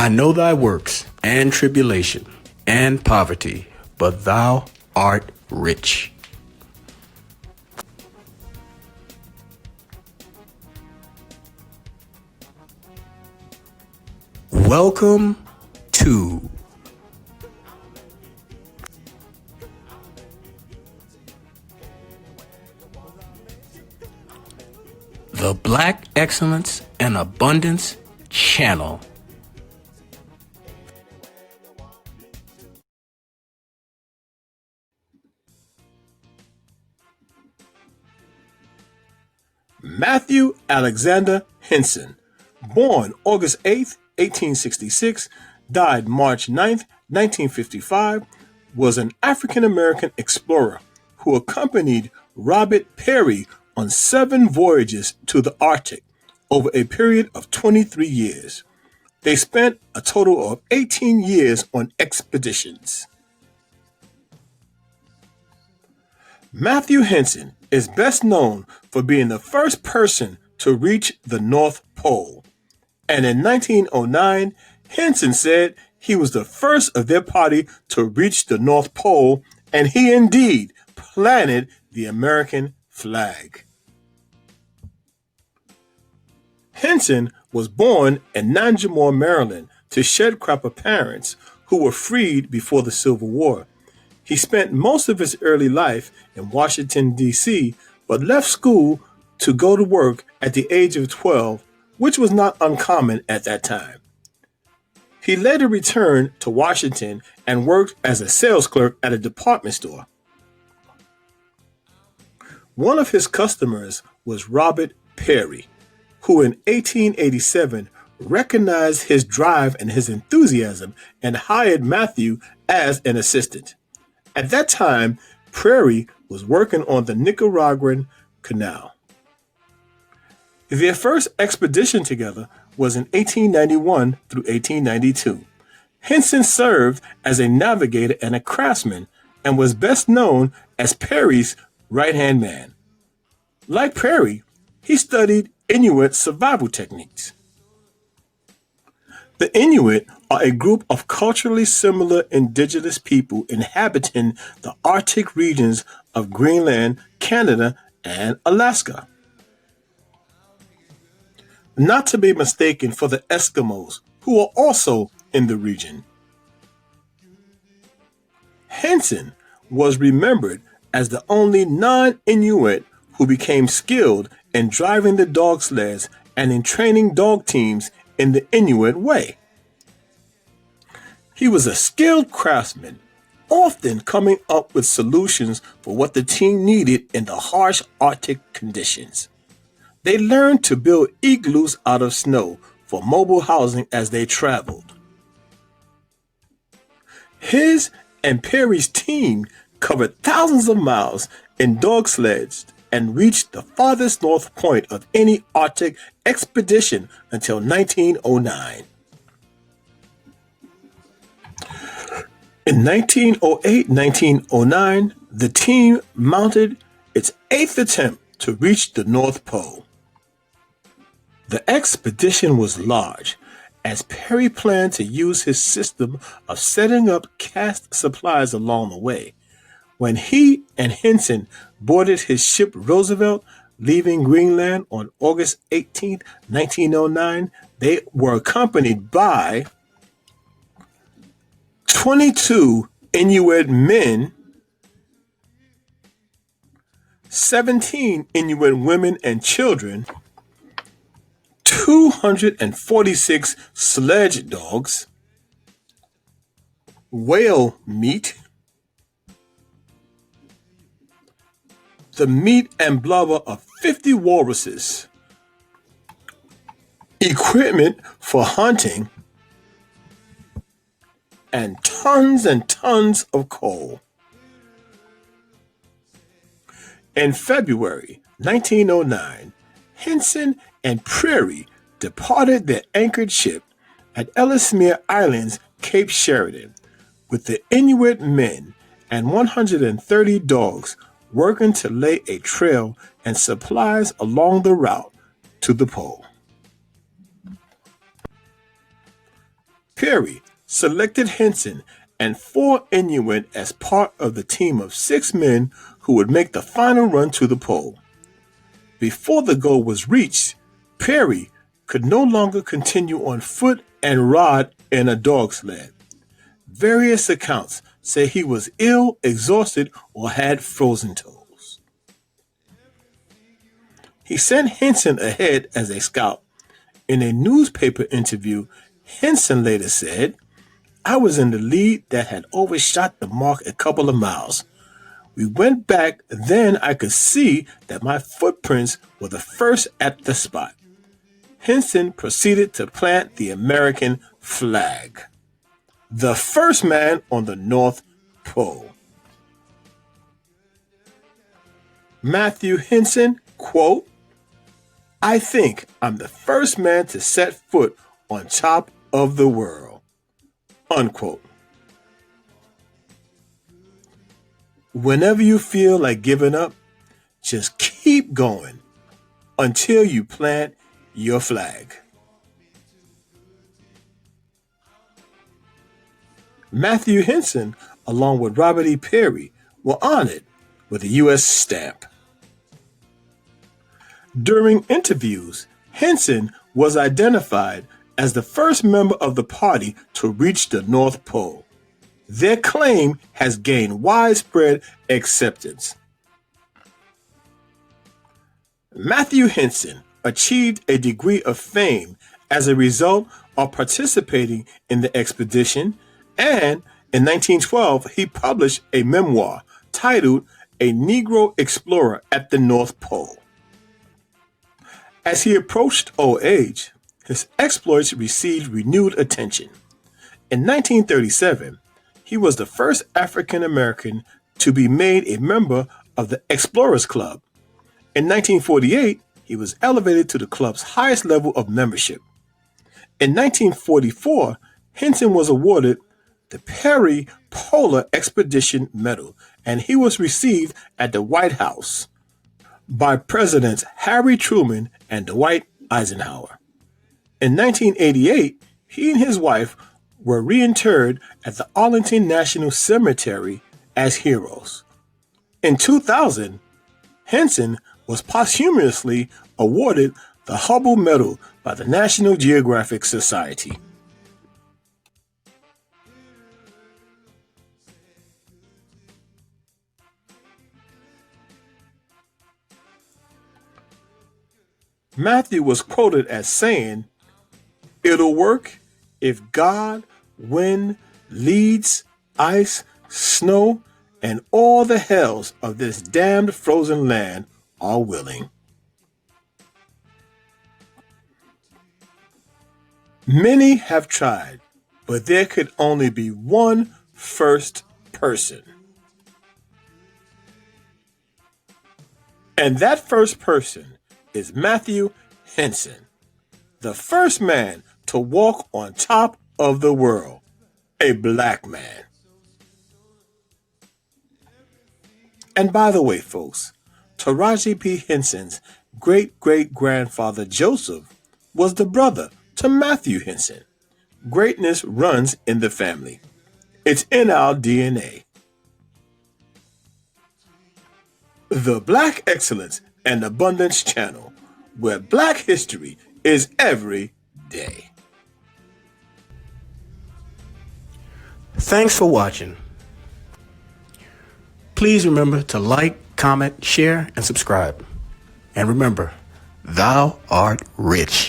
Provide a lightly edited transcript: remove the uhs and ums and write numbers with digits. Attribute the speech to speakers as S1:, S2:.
S1: I know thy works, and tribulation, and poverty, but thou art rich. Welcome to the Black Excellence and Abundance Channel.
S2: Matthew Alexander Henson, born August 8th, 1866, died March 9th, 1955, was an African-American explorer who accompanied Robert Peary on 7 voyages to the Arctic over a period of 23 years. They spent a total of 18 years on expeditions. Matthew Henson is best known for being the first person to reach the North Pole. And in 1909, Henson said he was the first of their party to reach the North Pole, and he indeed planted the American flag. Henson was born in Nanjamore, Maryland, to sharecropper parents who were freed before the Civil War. He spent most of his early life in Washington, D.C., but left school to go to work at the age of 12, which was not uncommon at that time. He later returned to Washington and worked as a sales clerk at a department store. One of his customers was Robert Peary, who in 1887 recognized his drive and his enthusiasm and hired Matthew as an assistant. At that time, Peary was working on the Nicaraguan Canal. Their first expedition together was in 1891 through 1892. Henson served as a navigator and a craftsman and was best known as Peary's right-hand man. Like Peary, he studied Inuit survival techniques. The Inuit are a group of culturally similar indigenous people inhabiting the Arctic regions of Greenland, Canada, and Alaska. Not to be mistaken for the Eskimos, who are also in the region. Henson was remembered as the only non-Inuit who became skilled in driving the dog sleds and in training dog teams in the Inuit way. He was a skilled craftsman, often coming up with solutions for what the team needed in the harsh Arctic conditions. They learned to build igloos out of snow for mobile housing as they traveled. His and Peary's team covered thousands of miles in dog sleds and reached the farthest north point of any Arctic expedition until 1909. In 1908-1909, the team mounted its 8th attempt to reach the North Pole. The expedition was large, as Peary planned to use his system of setting up cached supplies along the way. When he and Henson boarded his ship Roosevelt, leaving Greenland on August 18, 1909, they were accompanied by 22 Inuit men, 17 Inuit women and children, 246 sledge dogs, whale meat, the meat and blubber of 50 walruses, equipment for hunting, and tons of coal. In February 1909, Henson and Peary departed their anchored ship at Ellesmere Island's Cape Sheridan with the Inuit men and 130 dogs working to lay a trail and supplies along the route to the pole. Peary selected Henson and 4 Inuit as part of the team of 6 men who would make the final run to the pole. Before the goal was reached, Peary could no longer continue on foot and ride in a dog sled. Various accounts say he was ill, exhausted, or had frozen toes. He sent Henson ahead as a scout. In a newspaper interview, Henson later said, "I was in the lead that had overshot the mark a couple of miles. We went back, then I could see that my footprints were the first at the spot." Henson proceeded to plant the American flag, the first man on the North Pole. Matthew Henson, quote, "I think I'm the first man to set foot on top of the world," unquote. Whenever you feel like giving up, just keep going until you plant your flag. Matthew Henson, along with Robert E. Peary, were honored with a U.S. stamp. During interviews, Henson was identified as the first member of the party to reach the North Pole. Their claim has gained widespread acceptance. Matthew Henson achieved a degree of fame as a result of participating in the expedition, and in 1912 he published a memoir titled A Negro Explorer at the North Pole. As he approached old age, his exploits received renewed attention. In 1937, he was the first African American to be made a member of the Explorers Club. In 1948, he was elevated to the club's highest level of membership. In 1944, Henson was awarded the Peary Polar Expedition Medal, and he was received at the White House by Presidents Harry Truman and Dwight Eisenhower. In 1988, he and his wife were reinterred at the Arlington National Cemetery as heroes. In 2000, Henson was posthumously awarded the Hubble Medal by the National Geographic Society. Matthew was quoted as saying, "It'll work if God, wind, leads, ice, snow, and all the hells of this damned frozen land are willing." Many have tried, but there could only be one first person. And that first person is Matthew Henson, the first man to walk on top of the world, a black man. And by the way, folks, Taraji P. Henson's great-great-grandfather Joseph was the brother to Matthew Henson. Greatness runs in the family. It's in our DNA. The Black Excellence and Abundance Channel, where Black history is every day.
S1: Thanks for watching. Please remember to like, comment, share, and subscribe. And remember, thou art rich.